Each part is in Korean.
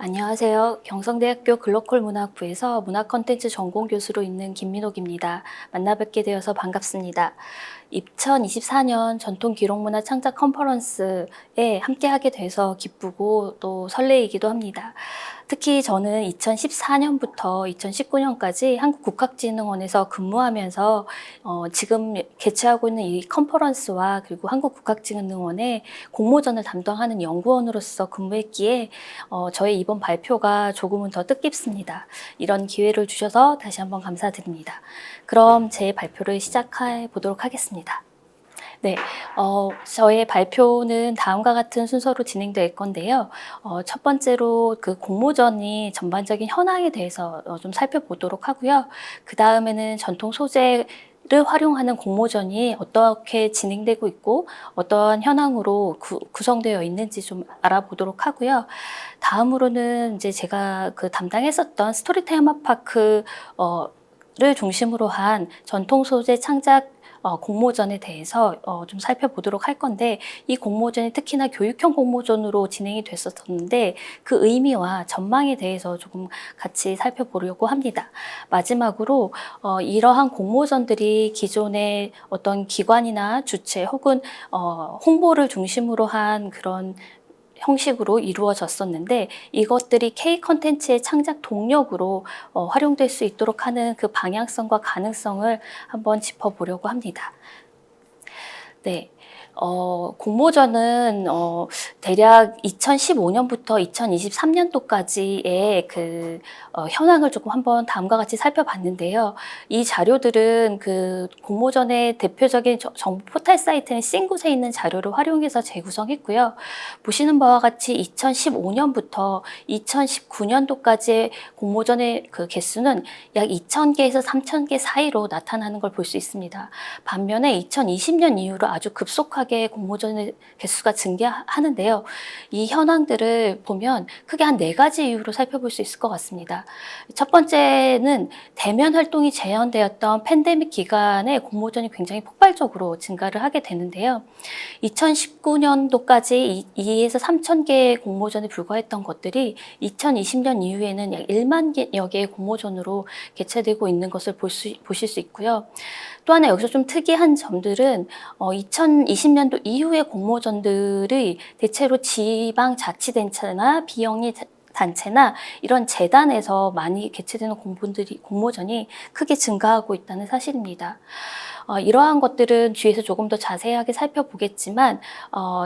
안녕하세요. 경성대학교 글로컬문화학부에서 문화콘텐츠 전공 교수로 있는 김민옥입니다. 만나 뵙게 되어서 반갑습니다. 2024년 전통기록문화 창작 컨퍼런스에 함께하게 돼서 기쁘고 또 설레이기도 합니다. 특히 저는 2014년부터 2019년까지 한국국학진흥원에서 근무하면서 지금 개최하고 있는 이 컨퍼런스와 그리고 한국국학진흥원의 공모전을 담당하는 연구원으로서 근무했기에 저의 이번 발표가 조금은 더 뜻깊습니다. 이런 기회를 주셔서 다시 한번 감사드립니다. 그럼 제 발표를 시작해 보도록 하겠습니다. 네, 저의 발표는 다음과 같은 순서로 진행될 건데요. 첫 번째로 그 공모전이 전반적인 현황에 대해서 좀 살펴보도록 하고요. 그 다음에는 전통 소재를 활용하는 공모전이 어떻게 진행되고 있고 어떠한 현황으로 구성되어 있는지 좀 알아보도록 하고요. 다음으로는 이제 제가 그 담당했었던 스토리 테마파크 를 중심으로 한 전통 소재 창작 공모전에 대해서 좀 살펴보도록 할 건데, 이 공모전이 특히나 교육형 공모전으로 진행이 됐었는데 그 의미와 전망에 대해서 조금 같이 살펴보려고 합니다. 마지막으로 이러한 공모전들이 기존의 어떤 기관이나 주체 혹은 홍보를 중심으로 한 그런 형식으로 이루어졌었는데, 이것들이 K 컨텐츠의 창작 동력으로 활용될 수 있도록 하는 그 방향성과 가능성을 한번 짚어보려고 합니다. 네. 공모전은 대략 2015년부터 2023년도까지의 그 현황을 조금 한번 다음과 같이 살펴봤는데요. 이 자료들은 그 공모전의 대표적인 정보 포털 사이트인 싱굿에 있는 자료를 활용해서 재구성했고요. 보시는 바와 같이 2015년부터 2019년도까지의 공모전의 그 개수는 약 2,000개에서 3,000개 사이로 나타나는 걸 볼 수 있습니다. 반면에 2020년 이후로 아주 급속하게 공모전의 개수가 증가하는데요. 이 현황들을 보면 크게 한 4가지 이유로 살펴볼 수 있을 것 같습니다. 첫 번째는 대면 활동이 제한되었던 팬데믹 기간에 공모전이 굉장히 폭발적으로 증가를 하게 되는데요. 2019년도까지 2에서 3,000개의 공모전에 불과했던 것들이 2020년 이후에는 약 1만 여 개의 공모전으로 개최되고 있는 것을 보실 수 있고요. 또 하나 여기서 좀 특이한 점들은 2020년도 이후의 공모전들이 대체로 지방자치단체나 비영리 단체나 이런 재단에서 많이 개최되는 공모전이 크게 증가하고 있다는 사실입니다. 이러한 것들은 뒤에서 조금 더 자세하게 살펴보겠지만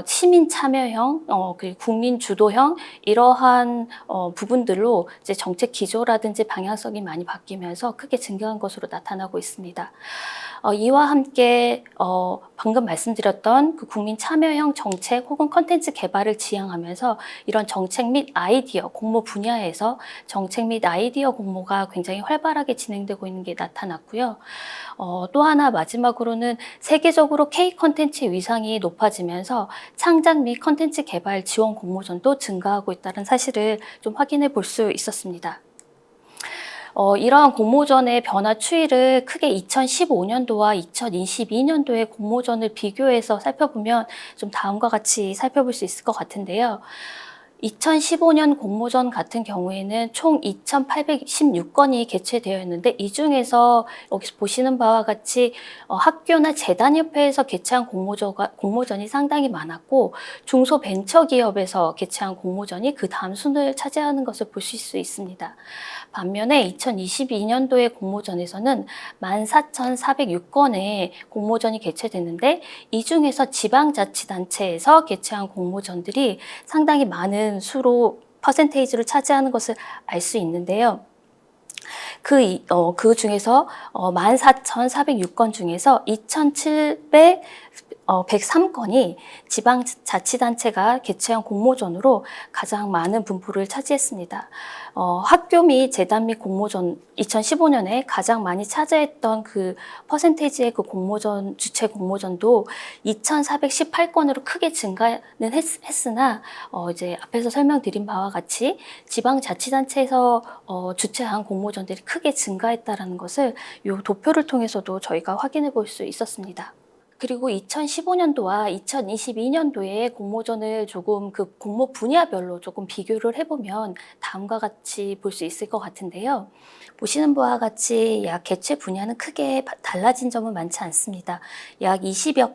시민 참여형, 그리고 국민 주도형 이러한 부분들로 이제 정책 기조라든지 방향성이 많이 바뀌면서 크게 증가한 것으로 나타나고 있습니다. 이와 함께 방금 말씀드렸던 그 국민 참여형 정책 혹은 컨텐츠 개발을 지향하면서 이런 정책 및 아이디어 공모 분야에서 정책 및 아이디어 공모가 굉장히 활발하게 진행되고 있는 게 나타났고요. 또 하나 마지막으로는 세계적으로 K 컨텐츠의 위상이 높아지면서 창작 및 컨텐츠 개발 지원 공모전도 증가하고 있다는 사실을 좀 확인해 볼 수 있었습니다. 이러한 공모전의 변화 추이를 크게 2015년도와 2022년도의 공모전을 비교해서 살펴보면 좀 다음과 같이 살펴볼 수 있을 것 같은데요. 2015년 공모전 같은 경우에는 총 2,816건이 개최되어 있는데, 이 중에서 여기서 보시는 바와 같이 학교나 재단협회에서 개최한 공모전이 상당히 많았고, 중소벤처기업에서 개최한 공모전이 그 다음 순을 차지하는 것을 보실 수 있습니다. 반면에 2022년도의 공모전에서는 14,406건의 공모전이 개최됐는데, 이 중에서 지방자치단체에서 개최한 공모전들이 상당히 많은 수로 퍼센테이지를 차지하는 것을 알 수 있는데요. 그 중에서 14,406건 중에서 2,703건이 지방자치단체가 개최한 공모전으로 가장 많은 분포를 차지했습니다. 학교 및 재단 및 공모전 2015년에 가장 많이 차지했던 그 퍼센테이지의 그 공모전, 주최 공모전도 2,418건으로 크게 증가는 했으나 이제 앞에서 설명드린 바와 같이 지방자치단체에서 주최한 공모전들이 크게 증가했다라는 것을 이 도표를 통해서도 저희가 확인해 볼 수 있었습니다. 그리고 2015년도와 2022년도에 공모전을 조금 그 공모 분야별로 조금 비교를 해보면 다음과 같이 볼 수 있을 것 같은데요. 보시는 바와 같이 약 개최 분야는 크게 달라진 점은 많지 않습니다. 약 20여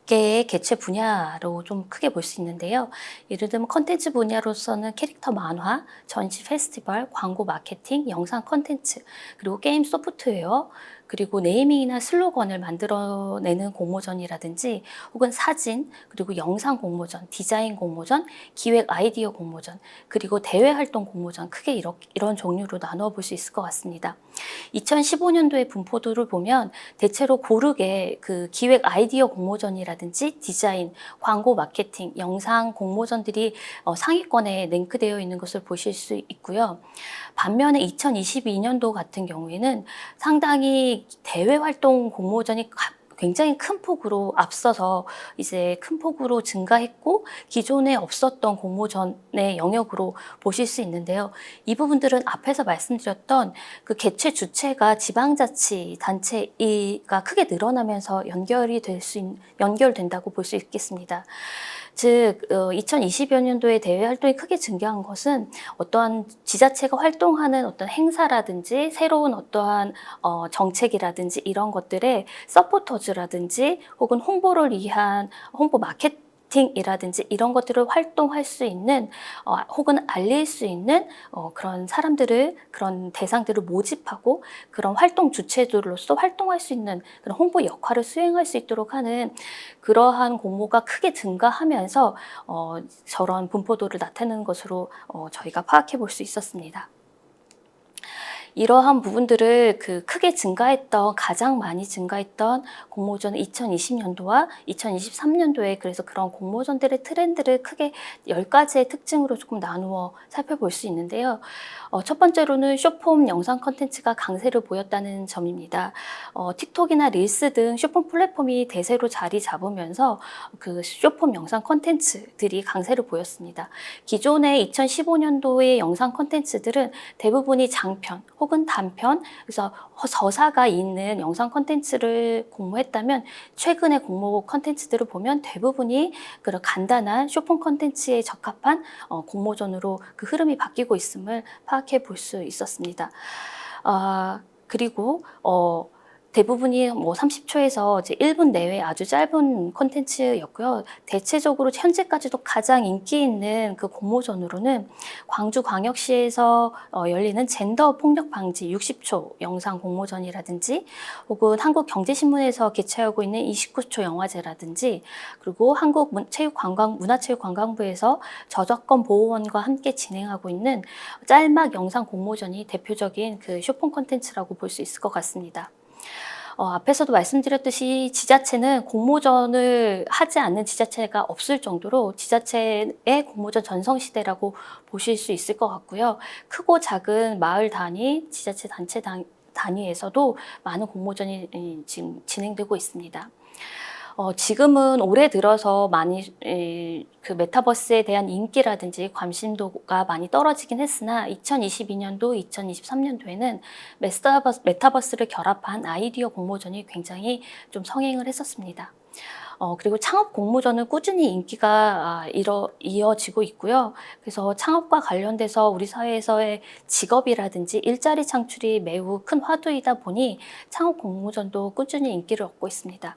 개의 개최 분야로 좀 크게 볼 수 있는데요. 예를 들면 컨텐츠 분야로서는 캐릭터 만화, 전시 페스티벌, 광고 마케팅, 영상 컨텐츠, 그리고 게임 소프트웨어, 그리고 네이밍이나 슬로건을 만들어내는 공모전이라든지 혹은 사진, 그리고 영상 공모전, 디자인 공모전, 기획 아이디어 공모전, 그리고 대외 활동 공모전 크게 이런 종류로 나누어 볼 수 있을 것 같습니다. 2015년도의 분포도를 보면 대체로 고르게 그 기획 아이디어 공모전이라든지 디자인, 광고 마케팅, 영상 공모전들이 상위권에 랭크되어 있는 것을 보실 수 있고요. 반면에 2022년도 같은 경우에는 상당히 대외 활동 공모전이 굉장히 큰 폭으로 앞서서 이제 큰 폭으로 증가했고 기존에 없었던 공모전의 영역으로 보실 수 있는데요. 이 부분들은 앞에서 말씀드렸던 그 개최 주체가 지방자치 단체가 크게 늘어나면서 연결된다고 볼 수 있겠습니다. 즉 2020여 년도에 대외 활동이 크게 증가한 것은 어떠한 지자체가 활동하는 어떤 행사라든지 새로운 어떠한 정책이라든지 이런 것들의 서포터즈라든지 혹은 홍보를 위한 홍보 마케팅이라든지 이런 것들을 활동할 수 있는 혹은 알릴 수 있는 그런 사람들을 그런 대상들을 모집하고 그런 활동 주체들로서 활동할 수 있는 그런 홍보 역할을 수행할 수 있도록 하는 그러한 공모가 크게 증가하면서 저런 분포도를 나타내는 것으로 저희가 파악해 볼 수 있었습니다. 이러한 부분들을 크게 가장 많이 증가했던 공모전은 2020년도와 2023년도에 그래서 그런 공모전들의 트렌드를 크게 10가지의 특징으로 조금 나누어 살펴볼 수 있는데요. 첫 번째로는 숏폼 영상 콘텐츠가 강세를 보였다는 점입니다. 틱톡이나 릴스 등 숏폼 플랫폼이 대세로 자리 잡으면서 그 숏폼 영상 콘텐츠들이 강세를 보였습니다. 기존의 2015년도의 영상 콘텐츠들은 대부분이 장편 혹은 단편, 그래서 저사가 있는 영상 콘텐츠를 공모했다면 최근의 공모 콘텐츠들을 보면 대부분이 그런 간단한 숏폼 콘텐츠에 적합한 공모전으로 그 흐름이 바뀌고 있음을 파악해 볼 수 있었습니다. 그리고 대부분이 30초에서 이제 1분 내외 아주 짧은 콘텐츠였고요. 대체적으로 현재까지도 가장 인기 있는 그 공모전으로는 광주광역시에서 열리는 젠더 폭력 방지 60초 영상 공모전이라든지 혹은 한국경제신문에서 개최하고 있는 29초 영화제라든지 그리고 문화체육관광부에서 저작권 보호원과 함께 진행하고 있는 짤막 영상 공모전이 대표적인 그 숏폼 콘텐츠라고 볼 수 있을 것 같습니다. 앞에서도 말씀드렸듯이 지자체는 공모전을 하지 않는 지자체가 없을 정도로 지자체의 공모전 전성시대라고 보실 수 있을 것 같고요. 크고 작은 마을 단위, 지자체 단체 단위에서도 많은 공모전이 지금 진행되고 있습니다. 지금은 올해 들어서 많이 그 메타버스에 대한 인기라든지 관심도가 많이 떨어지긴 했으나 2022년도, 2023년도에는 메타버스를 결합한 아이디어 공모전이 굉장히 좀 성행을 했었습니다. 그리고 창업 공모전은 꾸준히 인기가 이어지고 있고요. 그래서 창업과 관련돼서 우리 사회에서의 직업이라든지 일자리 창출이 매우 큰 화두이다 보니 창업 공모전도 꾸준히 인기를 얻고 있습니다.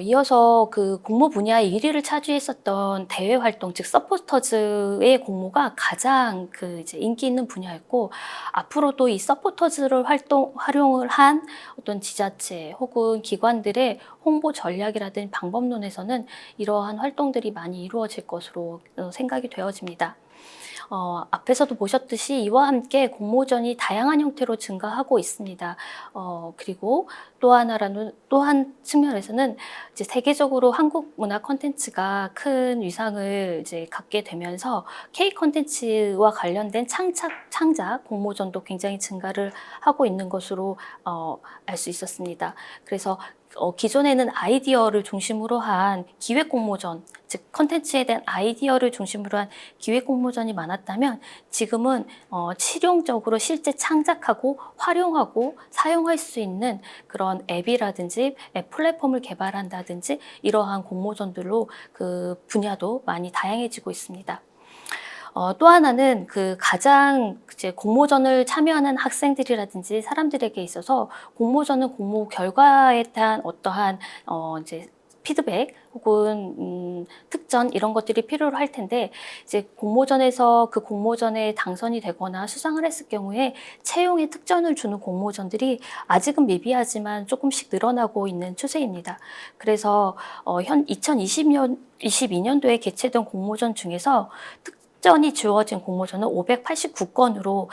이어서 그 공모 분야 1위를 차지했었던 대외 활동, 즉 서포터즈의 공모가 가장 이제 인기 있는 분야였고 앞으로도 이 서포터즈를 활용을 한 어떤 지자체 혹은 기관들의 홍보 전략이라든 방법론에서는 이러한 활동들이 많이 이루어질 것으로 생각이 되어집니다. 앞에서도 보셨듯이 이와 함께 공모전이 다양한 형태로 증가하고 있습니다. 그리고 또 한 측면에서는 이제 세계적으로 한국 문화 콘텐츠가 큰 위상을 이제 갖게 되면서 K 콘텐츠와 관련된 창작 공모전도 굉장히 증가를 하고 있는 것으로 알 수 있었습니다. 그래서 기존에는 아이디어를 중심으로 한 기획 공모전, 즉 컨텐츠에 대한 아이디어를 중심으로 한 기획 공모전이 많았다면 지금은 실용적으로 실제 창작하고 활용하고 사용할 수 있는 그런 앱이라든지 앱 플랫폼을 개발한다든지 이러한 공모전들로 그 분야도 많이 다양해지고 있습니다. 또 하나는 그 가장 이제 공모전을 참여하는 학생들이라든지 사람들에게 있어서 공모전은 공모 결과에 대한 어떠한 이제 피드백 혹은 특전 이런 것들이 필요로 할 텐데 이제 공모전에서 그 공모전에 당선이 되거나 수상을 했을 경우에 채용의 특전을 주는 공모전들이 아직은 미비하지만 조금씩 늘어나고 있는 추세입니다. 그래서 현 2022년도에 개최된 공모전 중에서 특전이 주어진 공모전은 589건으로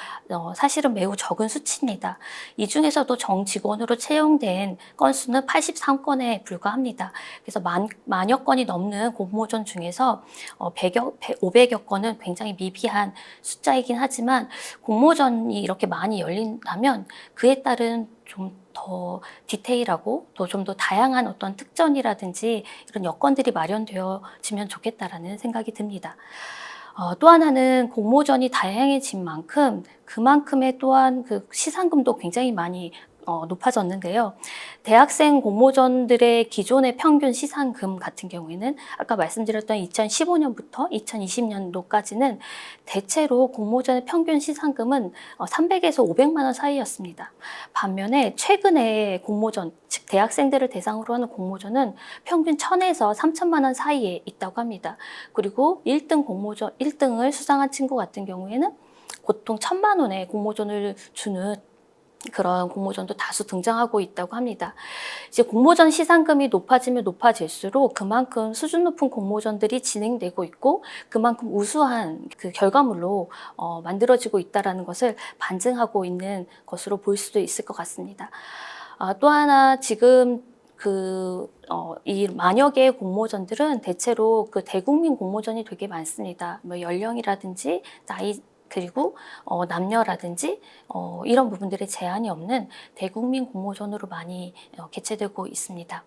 사실은 매우 적은 수치입니다. 이 중에서도 정직원으로 채용된 건수는 83건에 불과합니다. 그래서 만여 건이 넘는 공모전 중에서 500여 건은 굉장히 미비한 숫자이긴 하지만 공모전이 이렇게 많이 열린다면 그에 따른 좀 더 디테일하고 좀 더 다양한 어떤 특전이라든지 이런 여건들이 마련되어지면 좋겠다라는 생각이 듭니다. 또 하나는 공모전이 다양해진 만큼 그만큼의 또한 그 시상금도 굉장히 많이 높아졌는데요. 대학생 공모전들의 기존의 평균 시상금 같은 경우에는 아까 말씀드렸던 2015년부터 2020년도까지는 대체로 공모전의 평균 시상금은 300에서 500만 원 사이였습니다. 반면에 최근에 공모전, 즉 대학생들을 대상으로 하는 공모전은 평균 1000에서 3000만 원 사이에 있다고 합니다. 그리고 1등을 수상한 친구 같은 경우에는 보통 1000만 원의 공모전을 주는 그런 공모전도 다수 등장하고 있다고 합니다. 이제 공모전 시상금이 높아지면 높아질수록 그만큼 수준 높은 공모전들이 진행되고 있고 그만큼 우수한 그 결과물로 만들어지고 있다는 것을 반증하고 있는 것으로 볼 수도 있을 것 같습니다. 또 하나 지금 이 만여 개의 공모전들은 대체로 그 대국민 공모전이 되게 많습니다. 뭐 연령이라든지 나이 그리고 남녀라든지 이런 부분들의 제한이 없는 대국민 공모전으로 많이 개최되고 있습니다.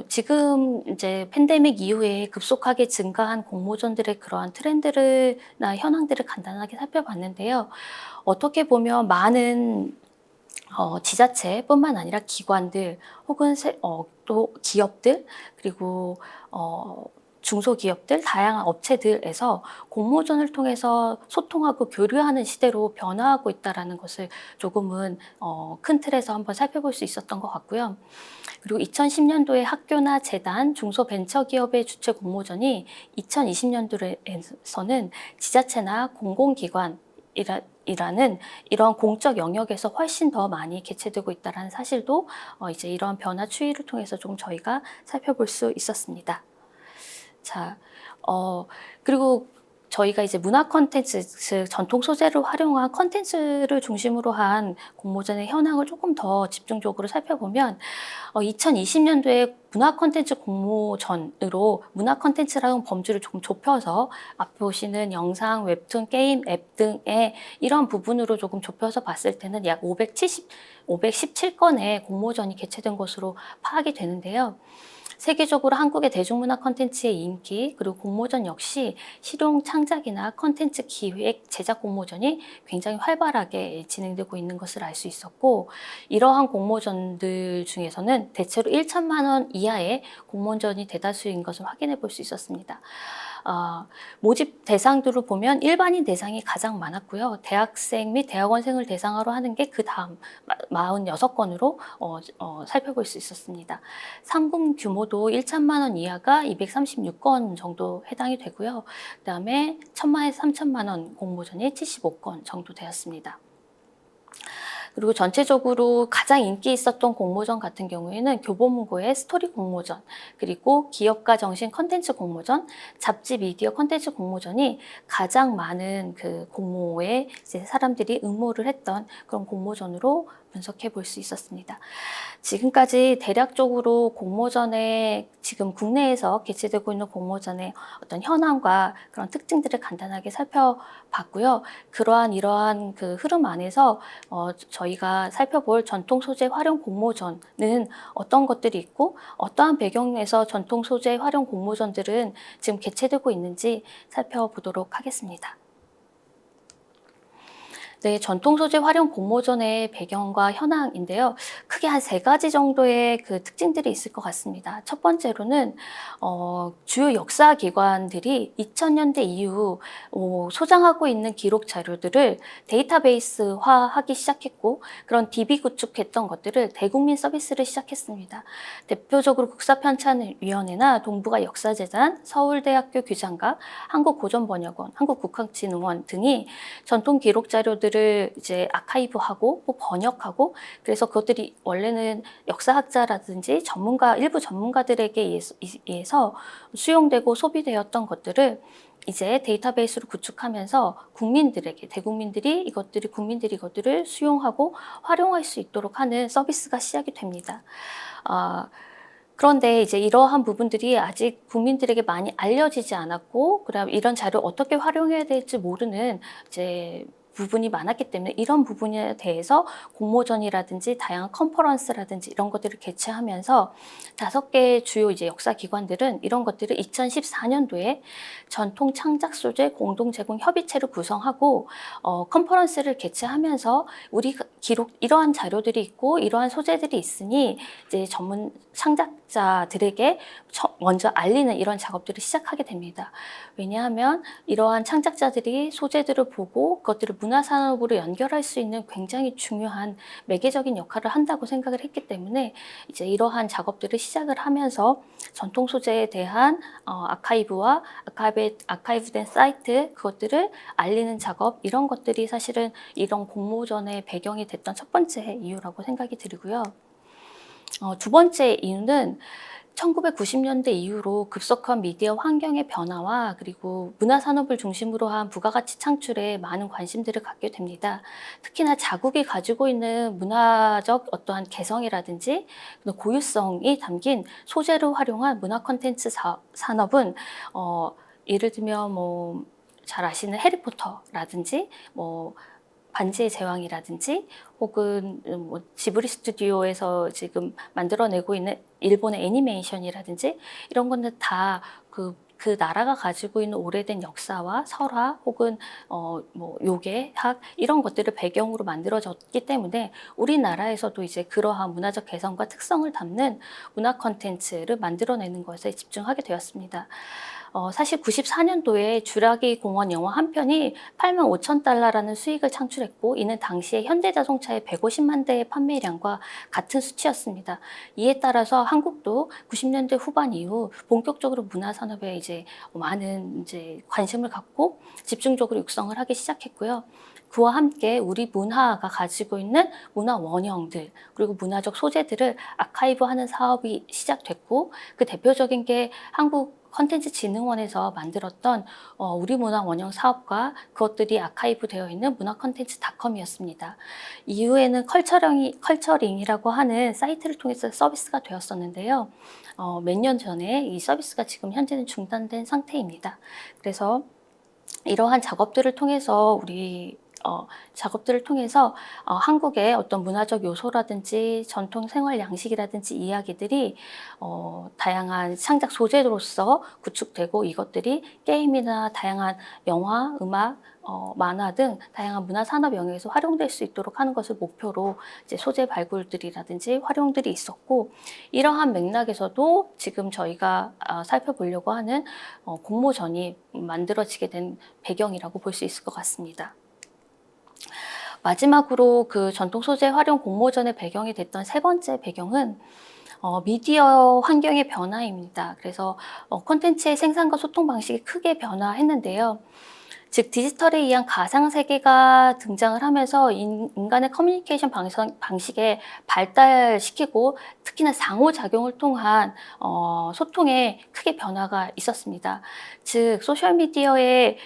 지금 이제 팬데믹 이후에 급속하게 증가한 공모전들의 그러한 트렌드나 현황들을 간단하게 살펴봤는데요. 어떻게 보면 많은 지자체뿐만 아니라 기관들 혹은 또 기업들 그리고 중소기업들, 다양한 업체들에서 공모전을 통해서 소통하고 교류하는 시대로 변화하고 있다는 것을 조금은 큰 틀에서 한번 살펴볼 수 있었던 것 같고요. 그리고 2010년도에 학교나 재단, 중소벤처기업의 주최 공모전이 2020년도에서는 지자체나 공공기관 이라는 이런 공적 영역에서 훨씬 더 많이 개최되고 있다는 사실도 이제 이러한 변화 추이를 통해서 좀 저희가 살펴볼 수 있었습니다. 자, 그리고 저희가 이제 문화 콘텐츠, 즉 전통 소재를 활용한 콘텐츠를 중심으로 한 공모전의 현황을 조금 더 집중적으로 살펴보면 2020년도에 문화 콘텐츠 공모전으로 문화 콘텐츠라는 범주를 조금 좁혀서 앞에 보시는 영상, 웹툰, 게임, 앱 등의 이런 부분으로 조금 좁혀서 봤을 때는 약 517건의 공모전이 개최된 것으로 파악이 되는데요. 세계적으로 한국의 대중문화 콘텐츠의 인기 그리고 공모전 역시 실용 창작이나 콘텐츠 기획 제작 공모전이 굉장히 활발하게 진행되고 있는 것을 알 수 있었고 이러한 공모전들 중에서는 대체로 1천만 원 이하의 공모전이 대다수인 것을 확인해 볼 수 있었습니다. 모집 대상들을 보면 일반인 대상이 가장 많았고요. 대학생 및 대학원생을 대상으로 하는 게 그 다음 46건으로 살펴볼 수 있었습니다. 상금 규모도 1천만 원 이하가 236건 정도 해당이 되고요. 그 다음에 1천만에서 3천만 원 공모전이 75건 정도 되었습니다. 그리고 전체적으로 가장 인기 있었던 공모전 같은 경우에는 교보문고의 스토리 공모전, 그리고 기업가 정신 컨텐츠 공모전, 잡지 미디어 컨텐츠 공모전이 가장 많은 그 공모에 이제 사람들이 응모를 했던 그런 공모전으로 분석해 볼 수 있었습니다. 지금까지 대략적으로 공모전에 지금 국내에서 개최되고 있는 공모전의 어떤 현황과 그런 특징들을 간단하게 살펴봤고요. 이러한 그 흐름 안에서 저희가 살펴볼 전통 소재 활용 공모전은 어떤 것들이 있고 어떠한 배경에서 전통 소재 활용 공모전들은 지금 개최되고 있는지 살펴보도록 하겠습니다. 네, 전통 소재 활용 공모전의 배경과 현황인데요. 크게 한 3가지 정도의 그 특징들이 있을 것 같습니다. 첫 번째로는 주요 역사 기관들이 2000년대 이후 소장하고 있는 기록 자료들을 데이터베이스화하기 시작했고, 그런 DB 구축했던 것들을 대국민 서비스를 시작했습니다. 대표적으로 국사편찬위원회나 동북아 역사재단, 서울대학교 규장과 한국고전번역원, 한국국학진흥원 등이 전통 기록 자료들을 이제 아카이브하고 번역하고, 그래서 그것들이 원래는 역사학자라든지 일부 전문가들에게 의해서 수용되고 소비되었던 것들을 이제 데이터베이스로 구축하면서 국민들이 이것들을 수용하고 활용할 수 있도록 하는 서비스가 시작이 됩니다. 그런데 이제 이러한 부분들이 아직 국민들에게 많이 알려지지 않았고, 그다음 이런 자료를 어떻게 활용해야 될지 모르는 이제 부분이 많았기 때문에, 이런 부분에 대해서 공모전이라든지 다양한 컨퍼런스라든지 이런 것들을 개최하면서 5개의 주요 이제 역사 기관들은 이런 것들을 2014년도에 전통 창작 소재 공동 제공 협의체를 구성하고 컨퍼런스를 개최하면서 이러한 자료들이 있고 이러한 소재들이 있으니 이제 전문 창작자들에게 먼저 알리는 이런 작업들을 시작하게 됩니다. 왜냐하면 이러한 창작자들이 소재들을 보고 그것들을 문화산업으로 연결할 수 있는 굉장히 중요한 매개적인 역할을 한다고 생각을 했기 때문에, 이제 이러한 작업들을 시작을 하면서 전통 소재에 대한 아카이브와 아카이브된 사이트, 그것들을 알리는 작업, 이런 것들이 사실은 이런 공모전의 배경이 됐던 첫 번째 이유라고 생각이 들고요. 두 번째 이유는 1990년대 이후로 급속한 미디어 환경의 변화와 그리고 문화산업을 중심으로 한 부가가치 창출에 많은 관심들을 갖게 됩니다. 특히나 자국이 가지고 있는 문화적 어떠한 개성이라든지 고유성이 담긴 소재를 활용한 문화 콘텐츠 산업은 예를 들면 잘 아시는 해리포터라든지 반지의 제왕이라든지 혹은 지브리 스튜디오에서 지금 만들어내고 있는 일본의 애니메이션이라든지 이런 것은 다 그 나라가 가지고 있는 오래된 역사와 설화 혹은 요괴학 이런 것들을 배경으로 만들어졌기 때문에 우리나라에서도 이제 그러한 문화적 개성과 특성을 담는 문화 콘텐츠를 만들어내는 것에 집중하게 되었습니다. 사실 94년도에 주라기 공원 영화 한 편이 85,000달러라는 수익을 창출했고, 이는 당시에 현대자동차의 150만 대의 판매량과 같은 수치였습니다. 이에 따라서 한국도 90년대 후반 이후 본격적으로 문화산업에 이제 많은 이제 관심을 갖고 집중적으로 육성을 하기 시작했고요. 그와 함께 우리 문화가 가지고 있는 문화 원형들 그리고 문화적 소재들을 아카이브하는 사업이 시작됐고, 그 대표적인 게 한국컨텐츠진흥원에서 만들었던 우리문화 원형 사업과 그것들이 아카이브 되어 있는 문화컨텐츠닷컴이었습니다. 이후에는 컬처링이라고 하는 사이트를 통해서 서비스가 되었었는데요. 몇 년 전에 이 서비스가 지금 현재는 중단된 상태입니다. 그래서 이러한 작업들을 통해서 한국의 어떤 문화적 요소라든지 전통 생활 양식이라든지 이야기들이 다양한 창작 소재로서 구축되고, 이것들이 게임이나 다양한 영화, 음악, 만화 등 다양한 문화 산업 영역에서 활용될 수 있도록 하는 것을 목표로 이제 소재 발굴들이라든지 활용들이 있었고, 이러한 맥락에서도 지금 저희가 살펴보려고 하는 공모전이 만들어지게 된 배경이라고 볼 수 있을 것 같습니다. 마지막으로 그 전통 소재 활용 공모전의 배경이 됐던 3번째 배경은 미디어 환경의 변화입니다. 그래서 콘텐츠의 생산과 소통 방식이 크게 변화했는데요. 즉 디지털에 의한 가상 세계가 등장을 하면서 인간의 커뮤니케이션 방식에 발달시키고 특히나 상호작용을 통한 소통에 크게 변화가 있었습니다. 즉 소셜 미디어의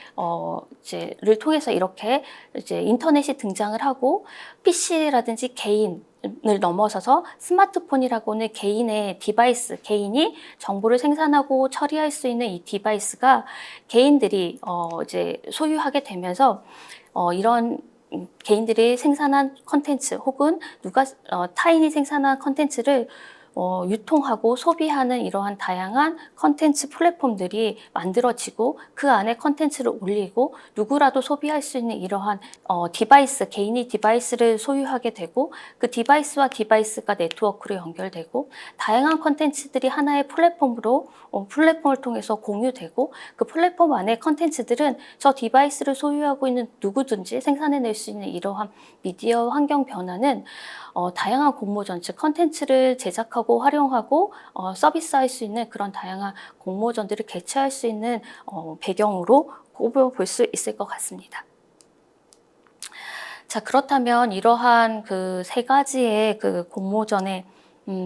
를 통해서 이렇게 이제 인터넷이 등장을 하고 PC라든지 개인을 넘어서서 스마트폰이라고는 개인의 디바이스, 개인이 정보를 생산하고 처리할 수 있는 이 디바이스가 개인들이 이제 소유하게 되면서 이런 개인들이 생산한 컨텐츠 혹은 타인이 생산한 컨텐츠를 유통하고 소비하는 이러한 다양한 컨텐츠 플랫폼들이 만들어지고 그 안에 컨텐츠를 올리고 누구라도 소비할 수 있는 이러한 디바이스, 개인이 디바이스를 소유하게 되고 그 디바이스와 디바이스가 네트워크로 연결되고 다양한 컨텐츠들이 하나의 플랫폼을 통해서 공유되고 그 플랫폼 안에 컨텐츠들은 저 디바이스를 소유하고 있는 누구든지 생산해낼 수 있는 이러한 미디어 환경 변화는 다양한 공모전, 즉 컨텐츠를 제작하고 활용하고 서비스할 수 있는 그런 다양한 공모전들을 개최할 수 있는 배경으로 꼽아볼 수 있을 것 같습니다. 자, 그렇다면 이러한 그 세 가지의 그 공모전의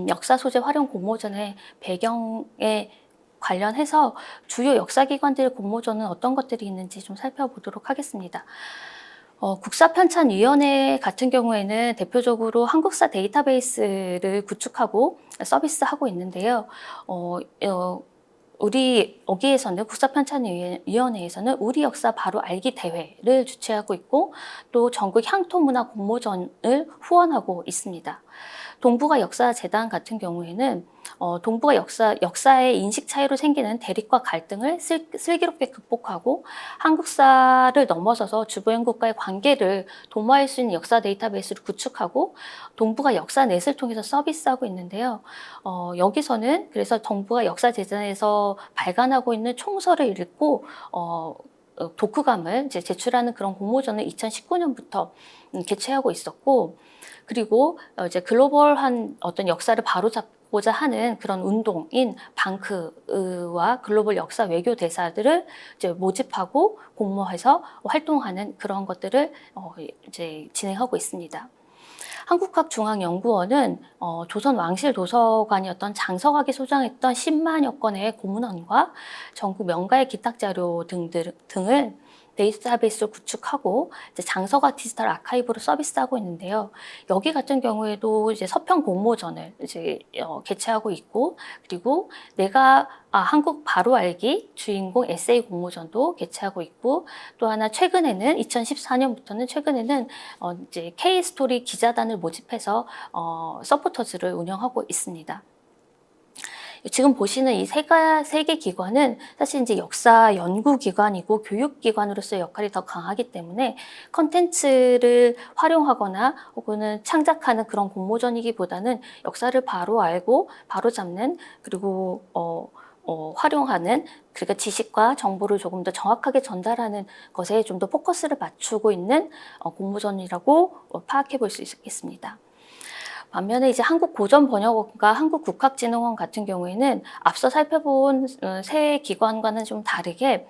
역사 소재 활용 공모전의 배경에 관련해서 주요 역사기관들의 공모전은 어떤 것들이 있는지 좀 살펴보도록 하겠습니다. 국사편찬위원회 같은 경우에는 대표적으로 한국사 데이터베이스를 구축하고 서비스하고 있는데요. 여기에서는 국사편찬위원회에서는 우리 역사 바로 알기 대회를 주최하고 있고 또 전국 향토문화 공모전을 후원하고 있습니다. 동북아 역사재단 같은 경우에는 동북아 역사의 인식 차이로 생기는 대립과 갈등을 슬기롭게 극복하고 한국사를 넘어서서 주변 국가의 관계를 도모할 수 있는 역사 데이터베이스를 구축하고 동북아 역사넷을 통해서 서비스하고 있는데요. 여기서는 그래서 동북아 역사재단에서 발간하고 있는 총서를 읽고 독후감을 이제 제출하는 그런 공모전을 2019년부터 개최하고 있었고, 그리고 이제 글로벌한 어떤 역사를 바로잡고자 하는 그런 운동인 방크와 글로벌 역사 외교 대사들을 이제 모집하고 공모해서 활동하는 그런 것들을 이제 진행하고 있습니다. 한국학중앙연구원은 조선 왕실 도서관이었던 장서각이 소장했던 10만여 건의 고문원과 전국 명가의 기탁 자료 등을 데이터베이스를 구축하고 이제 장서각 디지털 아카이브로 서비스하고 있는데요. 여기 같은 경우에도 이제 서평 공모전을 이제 개최하고 있고, 그리고 한국 바로 알기 주인공 에세이 공모전도 개최하고 있고, 또 하나 최근에는 2014년부터는 이제 K 스토리 기자단을 모집해서 서포터즈를 운영하고 있습니다. 지금 보시는 이 세 개 기관은 사실 이제 역사 연구 기관이고 교육 기관으로서의 역할이 더 강하기 때문에 컨텐츠를 활용하거나 혹은 창작하는 그런 공모전이기보다는 역사를 바로 알고 바로 잡는, 그리고 활용하는, 그러니까 지식과 정보를 조금 더 정확하게 전달하는 것에 좀 더 포커스를 맞추고 있는 공모전이라고 파악해 볼 수 있겠습니다. 반면에 이제 한국고전번역원과 한국국학진흥원 같은 경우에는 앞서 살펴본 세 기관과는 좀 다르게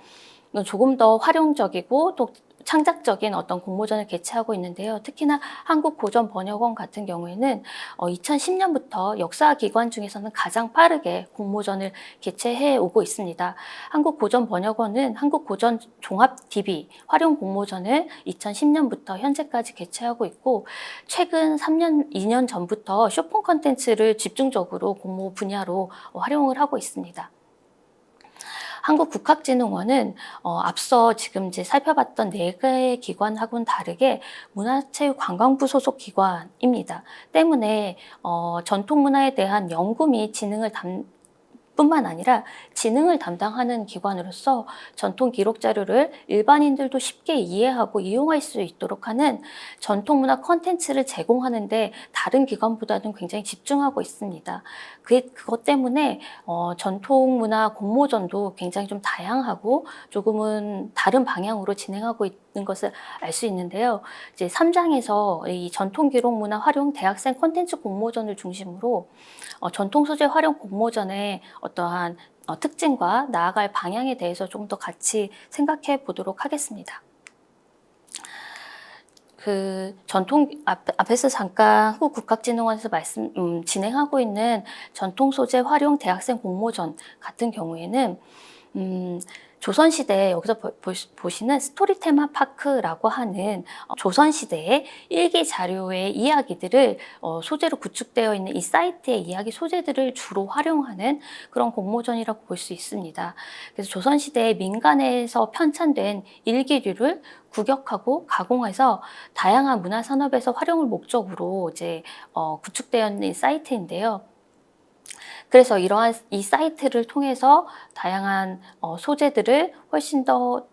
조금 더 활용적이고 또 창작적인 어떤 공모전을 개최하고 있는데요. 특히나 한국고전번역원 같은 경우에는 2010년부터 역사기관 중에서는 가장 빠르게 공모전을 개최해 오고 있습니다. 한국고전번역원은 한국고전 종합 DB 활용 공모전을 2010년부터 현재까지 개최하고 있고, 최근 2년 전부터 쇼폰 컨텐츠를 집중적으로 공모 분야로 활용을 하고 있습니다. 한국국학진흥원은 앞서 지금 이제 살펴봤던 네 개의 기관하고는 다르게 문화체육관광부 소속 기관입니다. 때문에 전통문화에 대한 연구 및 뿐만 아니라 지능을 담당하는 기관으로서 전통 기록 자료를 일반인들도 쉽게 이해하고 이용할 수 있도록 하는 전통문화 콘텐츠를 제공하는데 다른 기관보다는 굉장히 집중하고 있습니다. 그것 때문에 전통문화 공모전도 굉장히 좀 다양하고 조금은 다른 방향으로 진행하고 있는 것을 알 수 있는데요. 이제 3장에서 이 전통기록문화 활용 대학생 콘텐츠 공모전을 중심으로 전통 소재 활용 공모전에 어떠한 특징과 나아갈 방향에 대해서 좀 더 같이 생각해 보도록 하겠습니다. 앞에서 잠깐 한국국학진흥원에서 진행하고 있는 전통 소재 활용 대학생 공모전 같은 경우에는 조선시대 여기서 보시는 스토리 테마 파크라고 하는 조선시대의 일기 자료의 이야기들을 소재로 구축되어 있는 이 사이트의 이야기 소재들을 주로 활용하는 그런 공모전이라고 볼 수 있습니다. 그래서 조선시대의 민간에서 편찬된 일기류를 구격하고 가공해서 다양한 문화 산업에서 활용을 목적으로 이제 구축되어 있는 사이트인데요. 그래서 이러한 이 사이트를 통해서 다양한 소재들을 훨씬 더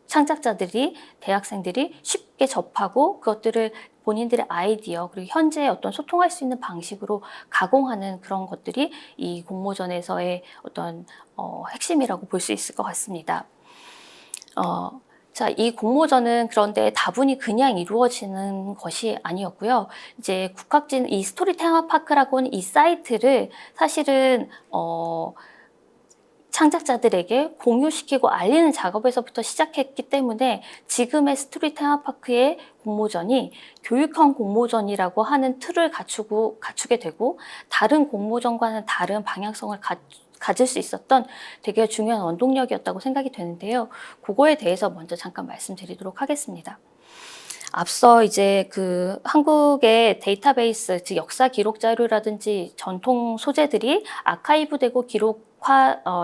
창작자들이, 대학생들이 쉽게 접하고 그것들을 본인들의 아이디어 그리고 현재 어떤 소통할 수 있는 방식으로 가공하는 그런 것들이 이 공모전에서의 어떤 핵심이라고 볼 수 있을 것 같습니다. 자, 이 공모전은 그런데 다분히 그냥 이루어지는 것이 아니었고요. 이제 이 스토리 테마파크라고 하는 이 사이트를 사실은 창작자들에게 공유시키고 알리는 작업에서부터 시작했기 때문에 지금의 스토리 테마파크의 공모전이 교육형 공모전이라고 하는 틀을 갖추게 되고 다른 공모전과는 다른 방향성을 가질 수 있었던 되게 중요한 원동력이었다고 생각이 되는데요. 그거에 대해서 먼저 잠깐 말씀드리도록 하겠습니다. 앞서 이제 한국의 데이터베이스, 즉 역사 기록 자료라든지 전통 소재들이 아카이브되고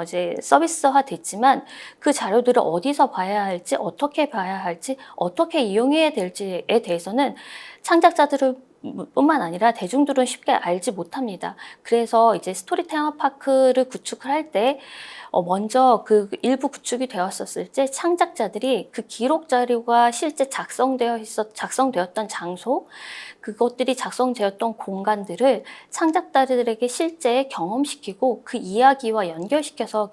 이제 서비스화 됐지만 그 자료들을 어디서 봐야 할지, 어떻게 봐야 할지, 어떻게 이용해야 될지에 대해서는 창작자들을 뿐만 아니라 대중들은 쉽게 알지 못합니다. 그래서 이제 스토리 테마파크를 구축을 할 때 먼저 일부 구축이 되었었을 때 창작자들이 그 기록 자료가 실제 작성되었던 장소, 그것들이 작성되었던 공간들을 창작자들에게 실제 경험시키고 그 이야기와 연결시켜서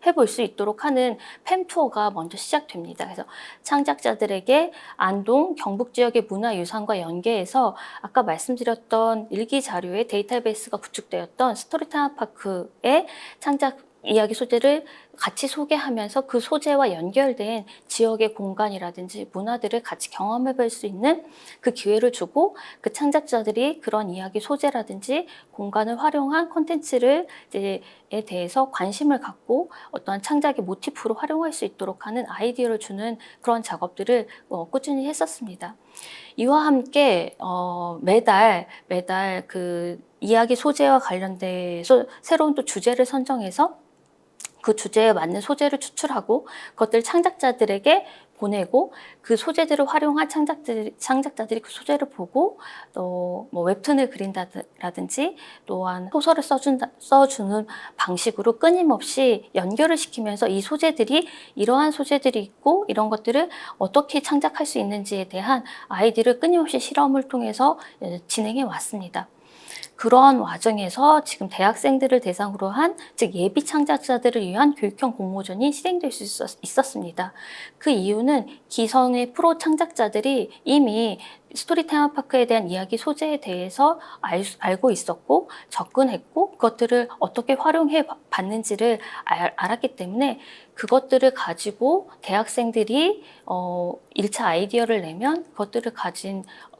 해볼 수 있도록 하는 팸투어가 먼저 시작됩니다. 그래서 창작자들에게 안동, 경북 지역의 문화유산과 연계해서 아까 말씀드렸던 일기 자료의 데이터베이스가 구축되었던 스토리 테마파크의 창작 이야기 소재를 같이 소개하면서 그 소재와 연결된 지역의 공간이라든지 문화들을 같이 경험해 볼 수 있는 그 기회를 주고 그 창작자들이 그런 이야기 소재라든지 공간을 활용한 콘텐츠에 대해서 관심을 갖고 어떠한 창작의 모티프로 활용할 수 있도록 하는 아이디어를 주는 그런 작업들을 꾸준히 했었습니다. 이와 함께 매달 그 이야기 소재와 관련돼서 새로운 또 주제를 선정해서 그 주제에 맞는 소재를 추출하고 그것들 창작자들에게 보내고 그 소재들을 활용한 창작자들이 그 소재를 보고 또 뭐 웹툰을 그린다든지 또한 소설을 써주는 방식으로 끊임없이 연결을 시키면서 이 소재들이 이러한 소재들이 있고 이런 것들을 어떻게 창작할 수 있는지에 대한 아이디어를 끊임없이 실험을 통해서 진행해 왔습니다. 그러한 와중에서 지금 대학생들을 대상으로 한, 즉 예비 창작자들을 위한 교육형 공모전이 실행될 수 있었습니다. 그 이유는 기성의 프로 창작자들이 이미 스토리 테마파크에 대한 이야기 소재에 대해서 알고 있었고 접근했고 그것들을 어떻게 활용해 봤는지를 알았기 때문에 그것들을 가지고 대학생들이 1차 아이디어를 내면 그것들을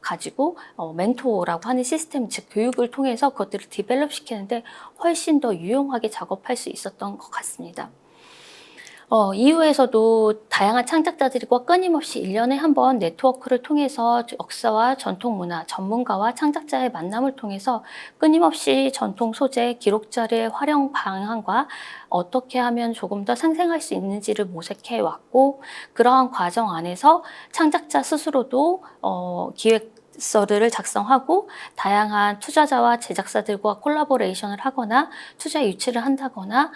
가지고 멘토라고 하는 시스템, 즉 교육을 통해서 그것들을 디벨롭 시키는데 훨씬 더 유용하게 작업할 수 있었던 것 같습니다. 이후에서도 다양한 창작자들과 끊임없이 1년에 한 번 네트워크를 통해서 역사와 전통문화, 전문가와 창작자의 만남을 통해서 끊임없이 전통 소재, 기록자료의 활용 방향과 어떻게 하면 조금 더 상생할 수 있는지를 모색해 왔고 그러한 과정 안에서 창작자 스스로도 기획서를 작성하고 다양한 투자자와 제작사들과 콜라보레이션을 하거나 투자 유치를 한다거나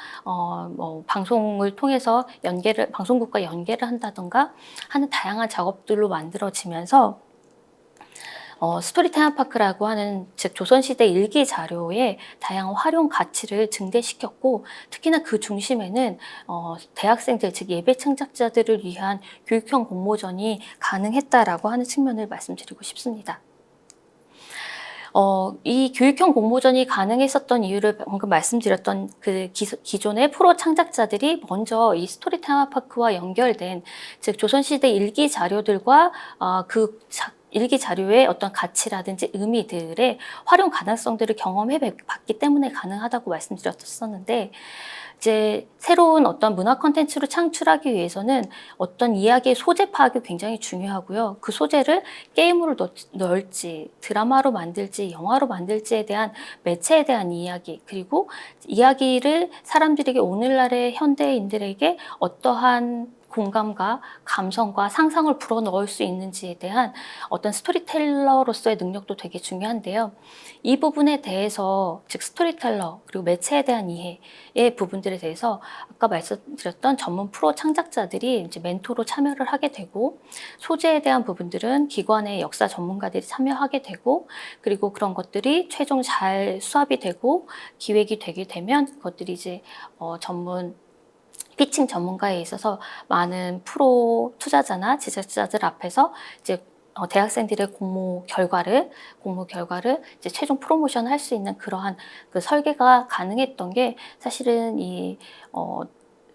방송을 통해서 방송국과 연계를 한다던가 하는 다양한 작업들로 만들어지면서 스토리 테마파크라고 하는 즉 조선시대 일기 자료의 다양한 활용 가치를 증대시켰고 특히나 그 중심에는 대학생들 즉 예비 창작자들을 위한 교육형 공모전이 가능했다라고 하는 측면을 말씀드리고 싶습니다. 이 교육형 공모전이 가능했었던 이유를 방금 말씀드렸던 그 기존의 프로 창작자들이 먼저 이 스토리 테마파크와 연결된, 즉 조선시대 일기 자료들과 일기 자료의 어떤 가치라든지 의미들의 활용 가능성들을 경험해 봤기 때문에 가능하다고 말씀드렸었는데, 이제 새로운 어떤 문화 콘텐츠를 창출하기 위해서는 어떤 이야기의 소재 파악이 굉장히 중요하고요. 그 소재를 게임으로 넣을지, 드라마로 만들지, 영화로 만들지에 대한 매체에 대한 이야기, 그리고 이야기를 사람들에게, 오늘날의 현대인들에게 어떠한 공감과 감성과 상상을 불어넣을 수 있는지에 대한 어떤 스토리텔러로서의 능력도 되게 중요한데요. 이 부분에 대해서, 즉 스토리텔러 그리고 매체에 대한 이해의 부분들에 대해서 아까 말씀드렸던 전문 프로 창작자들이 이제 멘토로 참여를 하게 되고, 소재에 대한 부분들은 기관의 역사 전문가들이 참여하게 되고, 그리고 그런 것들이 최종 잘 수합이 되고 기획이 되게 되면 그것들이 이제 전문 피칭 전문가에 있어서 많은 프로 투자자나 제작자들 앞에서 이제 대학생들의 공모 결과를 이제 최종 프로모션 할 수 있는 그러한 그 설계가 가능했던 게 사실은 이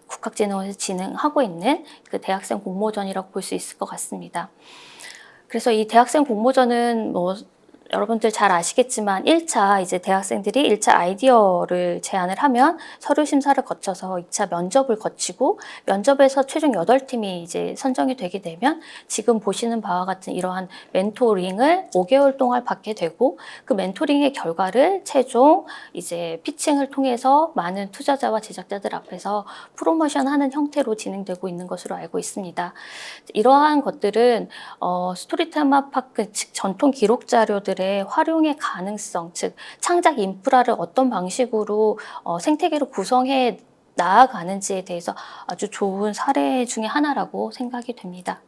국학진흥원에서 진행하고 있는 그 대학생 공모전이라고 볼 수 있을 것 같습니다. 그래서 이 대학생 공모전은 여러분들 잘 아시겠지만 1차 이제 대학생들이 1차 아이디어를 제안을 하면 서류 심사를 거쳐서 2차 면접을 거치고, 면접에서 최종 8팀이 이제 선정이 되게 되면 지금 보시는 바와 같은 이러한 멘토링을 5개월 동안 받게 되고, 그 멘토링의 결과를 최종 이제 피칭을 통해서 많은 투자자와 제작자들 앞에서 프로모션하는 형태로 진행되고 있는 것으로 알고 있습니다. 이러한 것들은 스토리 테마파크, 즉 전통 기록 자료들의 활용의 가능성, 즉 창작 인프라를 어떤 방식으로 생태계로 구성해 나아가는지에 대해서 아주 좋은 사례 중에 하나라고 생각이 됩니다.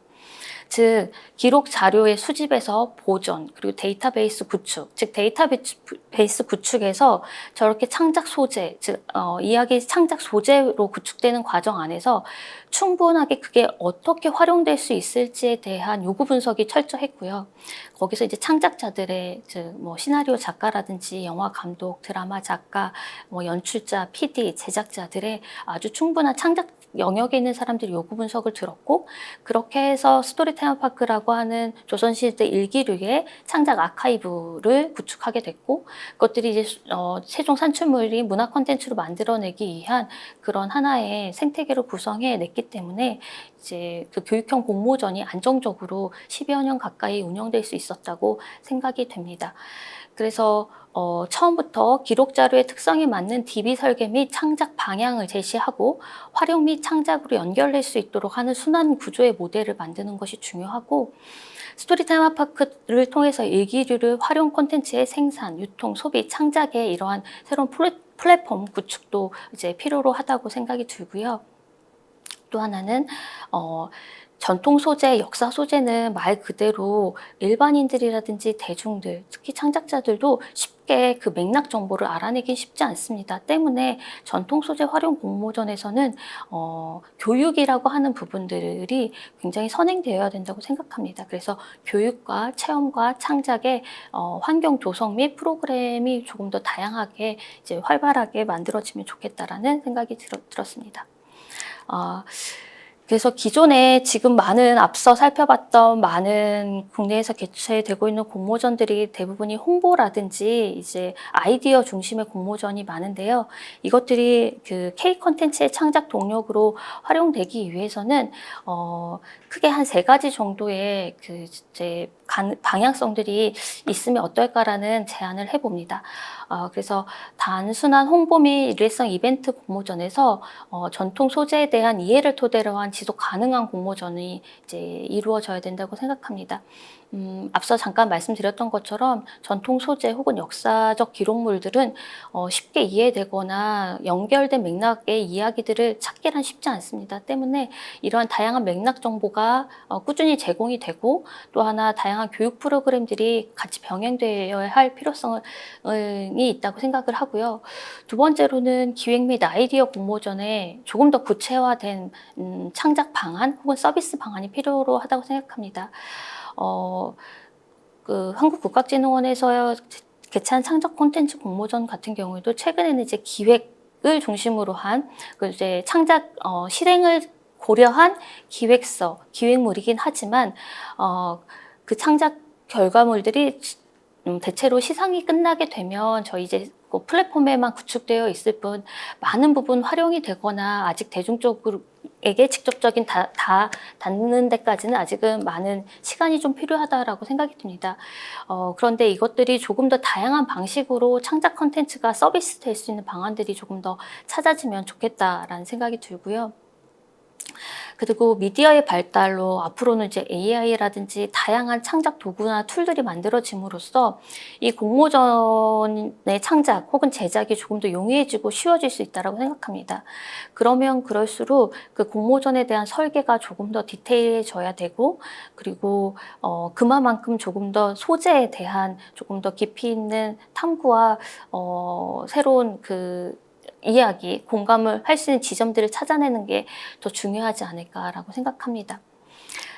즉 기록 자료의 수집에서 보존, 그리고 데이터베이스 구축, 즉 데이터베이스 구축에서 저렇게 창작 소재, 즉 이야기 창작 소재로 구축되는 과정 안에서 충분하게 그게 어떻게 활용될 수 있을지에 대한 요구 분석이 철저했고요. 거기서 이제 창작자들의, 즉 시나리오 작가라든지 영화 감독, 드라마 작가, 연출자, PD, 제작자들의 아주 충분한 창작 영역에 있는 사람들이 요구 분석을 들었고, 그렇게 해서 스토리 테마파크라고 하는 조선시대 일기류의 창작 아카이브를 구축하게 됐고, 그것들이 이제 최종 산출물이 문화 콘텐츠로 만들어내기 위한 그런 하나의 생태계를 구성해 냈기 때문에 이제 그 교육형 공모전이 안정적으로 10여 년 가까이 운영될 수 있었다고 생각이 됩니다. 그래서 처음부터 기록 자료의 특성에 맞는 DB 설계 및 창작 방향을 제시하고 활용 및 창작으로 연결될 수 있도록 하는 순환 구조의 모델을 만드는 것이 중요하고, 스토리 테마파크를 통해서 일기류를 활용 콘텐츠의 생산, 유통, 소비, 창작의 이러한 새로운 플랫폼 구축도 이제 필요로 하다고 생각이 들고요. 또 하나는 전통 소재, 역사 소재는 말 그대로 일반인들이라든지 대중들, 특히 창작자들도 쉽게 그 맥락 정보를 알아내긴 쉽지 않습니다. 때문에 전통 소재 활용 공모전에서는 교육이라고 하는 부분들이 굉장히 선행되어야 된다고 생각합니다. 그래서 교육과 체험과 창작의 환경 조성 및 프로그램이 조금 더 다양하게 이제 활발하게 만들어지면 좋겠다라는 생각이 들었습니다. 그래서 기존에 지금 앞서 살펴봤던 많은 국내에서 개최되고 있는 공모전들이 대부분이 홍보라든지 이제 아이디어 중심의 공모전이 많은데요. 이것들이 그 K 콘텐츠의 창작 동력으로 활용되기 위해서는 크게 한 3가지 정도의 그 이제 방향성들이 있으면 어떨까라는 제안을 해봅니다. 그래서 단순한 홍보 및 일회성 이벤트 공모전에서 전통 소재에 대한 이해를 토대로 한 지속 가능한 공모전이 이제 이루어져야 된다고 생각합니다. 앞서 잠깐 말씀드렸던 것처럼 전통 소재 혹은 역사적 기록물들은 쉽게 이해되거나 연결된 맥락의 이야기들을 찾기란 쉽지 않습니다. 때문에 이러한 다양한 맥락 정보가 꾸준히 제공이 되고, 또 하나 다양한 교육 프로그램들이 같이 병행되어야 할 필요성이 있다고 생각을 하고요. 두 번째로는 기획 및 아이디어 공모전에 조금 더 구체화된 창작 방안 혹은 서비스 방안이 필요로 하다고 생각합니다. 한국국가진흥원에서 개최한 창작 콘텐츠 공모전 같은 경우에도 최근에는 이제 기획을 중심으로 한 그 이제 창작 실행을 고려한 기획서, 기획물이긴 하지만 그 창작 결과물들이 대체로 시상이 끝나게 되면 저희 이제 그 플랫폼에만 구축되어 있을 뿐 많은 부분 활용이 되거나 아직 대중적으로에게 직접적인 닿는 데까지는 아직은 많은 시간이 좀 필요하다라고 생각이 듭니다. 그런데 이것들이 조금 더 다양한 방식으로 창작 콘텐츠가 서비스 될 수 있는 방안들이 조금 더 찾아지면 좋겠다라는 생각이 들고요. 그리고 미디어의 발달로 앞으로는 이제 AI라든지 다양한 창작 도구나 툴들이 만들어짐으로써 이 공모전의 창작 혹은 제작이 조금 더 용이해지고 쉬워질 수 있다고 생각합니다. 그러면 그럴수록 그 공모전에 대한 설계가 조금 더 디테일해져야 되고, 그리고 그만큼 조금 더 소재에 대한 조금 더 깊이 있는 탐구와 새로운 그 이야기, 공감을 할 수 있는 지점들을 찾아내는 게 더 중요하지 않을까라고 생각합니다.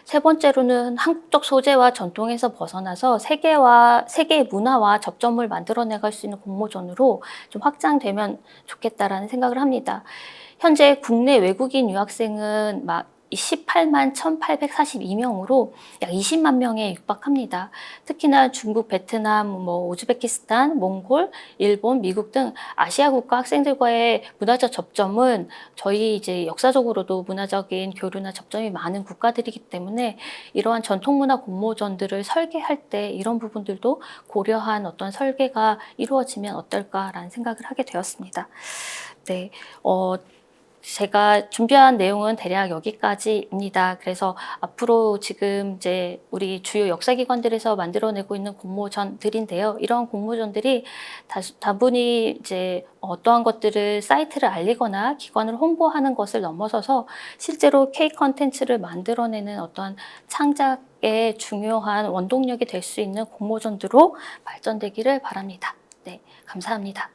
세 번째로는 한국적 소재와 전통에서 벗어나서 세계의 문화와 접점을 만들어내갈 수 있는 공모전으로 좀 확장되면 좋겠다라는 생각을 합니다. 현재 국내 외국인 유학생은 막 18만 1,842명으로 약 20만 명에 육박합니다. 특히나 중국, 베트남, 우즈베키스탄, 몽골, 일본, 미국 등 아시아 국가 학생들과의 문화적 접점은 저희 이제 역사적으로도 문화적인 교류나 접점이 많은 국가들이기 때문에 이러한 전통문화 공모전들을 설계할 때 이런 부분들도 고려한 어떤 설계가 이루어지면 어떨까라는 생각을 하게 되었습니다. 네, 제가 준비한 내용은 대략 여기까지입니다. 그래서 앞으로 지금 이제 우리 주요 역사기관들에서 만들어내고 있는 공모전들인데요. 이러한 공모전들이 다분히 이제 어떠한 것들을 사이트를 알리거나 기관을 홍보하는 것을 넘어서서 실제로 K 컨텐츠를 만들어내는 어떠한 창작의 중요한 원동력이 될 수 있는 공모전으로 발전되기를 바랍니다. 네, 감사합니다.